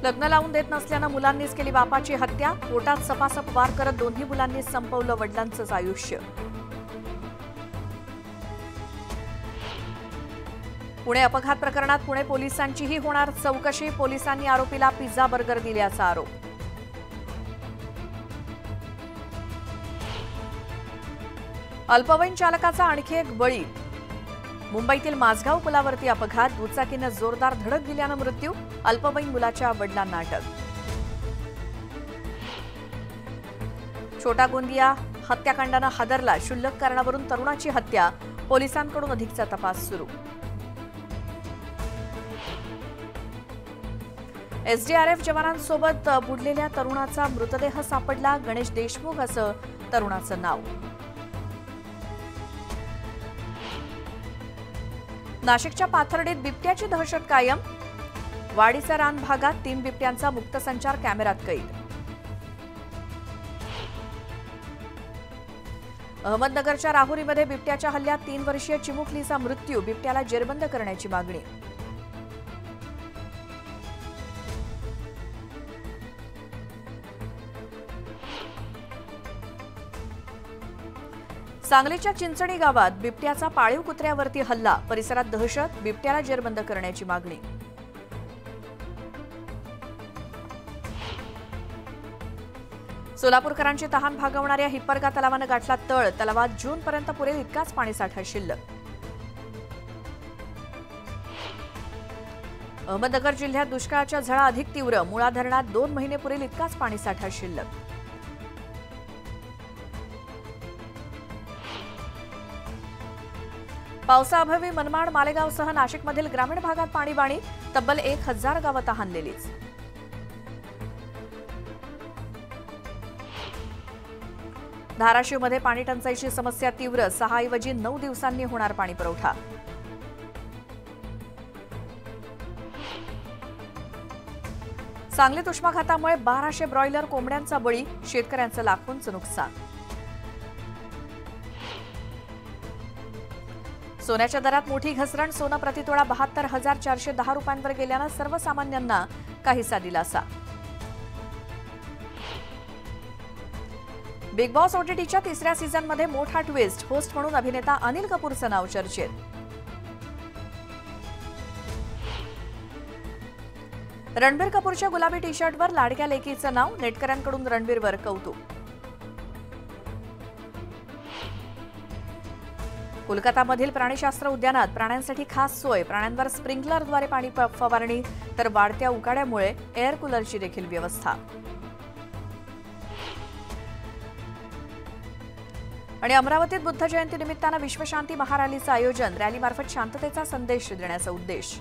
लग्न लावून देत नसल्यानं मुलांनीच केली बापाची हत्या. पोटात सपासप वार करत दोन्ही मुलांनीच संपवलं वडिलांचंच आयुष्य. पुणे अपघात प्रकरणात पुणे पोलिसांचीही होणार चौकशी. पोलिसांनी आरोपीला पिझ्झा बर्गर दिल्याचा आरोप. अल्पवयीन चालकाचा आणखी एक बळी. मुंबईतील माझगाव पुलावरती अपघात. दुचाकीनं जोरदार धडक दिल्यानं मृत्यू. अल्पवयीन मुलाच्या वडिलांना अटक. छोटा गोंदिया हत्याकांडानं हादरला. क्षुल्लक कारणावरून तरुणाची हत्या. पोलिसांकडून अधिकचा तपास सुरू. एसडीआरएफ जवानांसोबत बुडलेल्या तरुणाचा मृतदेह सापडला. गणेश देशमुख असं तरुणाचं नाव. नाशिकच्या पाथर्डीत बिबट्याची दहशत कायम. वाडीचा रान भागात 3 बिबट्यांचा मुक्त संचार कॅमेऱ्यात कैद. अहमदनगरच्या राहुरीमध्ये बिबट्याच्या हल्ल्यात 3 वर्षीय चिमुकलीचा मृत्यू. बिबट्याला जेरबंद करण्याची मागणी. सांगलीच्या चिंचणी गावात बिबट्याचा पाळीव कुत्र्यावरती हल्ला. परिसरात दहशत. बिबट्याला जेरबंद करण्याची मागणी. सोलापूरकरांची तहान भागवणाऱ्या हिप्परगा तलावानं गाठला तळ. तलावात जूनपर्यंत पुरेल इतकाच पाणीसाठा शिल्लक. अहमदनगर जिल्ह्यात दुष्काळाच्या झळा अधिक तीव्र. मुळा धरणात 2 महिने पुरेल इतकाच पाणीसाठा शिल्लक. पावसाअभावी मनमाड मालेगावसह नाशिकमधील ग्रामीण भागात पाणीबाणी. तब्बल 1000 गावं तहानलेलीच. धाराशिवमध्ये पाणी टंचाईची समस्या तीव्र. 6 ऐवजी 9 दिवसांनी होणार पाणी पुरवठा. सांगलीत उष्माघातामुळे 1200 ब्रॉयलर कोंबड्यांचा बळी. शेतकऱ्यांचं लाखोंचं नुकसान. सोन्याच्या दरात मोठी घसरण. सोनं प्रतितोळा 72,410 रुपयांवर गेल्यानं सर्वसामान्यांना काहीसा दिलासा. बिग बॉस ओटीटीच्या 3ऱ्या सीझनमध्ये मोठा ट्विस्ट. होस्ट म्हणून अभिनेता अनिल कपूरचं नाव चर्चेत. रणबीर कपूरच्या गुलाबी टी शर्टवर लाडक्या लेकीचं नाव. नेटकऱ्यांकडून रणबीरवर कौतुक. कोलकातामधील प्राणीशास्त्र उद्यानात प्राण्यांसाठी खास सोय. प्राण्यांवर स्प्रिंकलरद्वारे पाणी फवारणी. तर वाढत्या उकाड्यामुळे एअर कूलरची देखील व्यवस्था. आणि अमरावतीत बुद्ध जयंती निमित्तानं विश्वशांती महारॅलीचं आयोजन. रॅलीमार्फत शांततेचा संदेश देण्याचा उद्देश.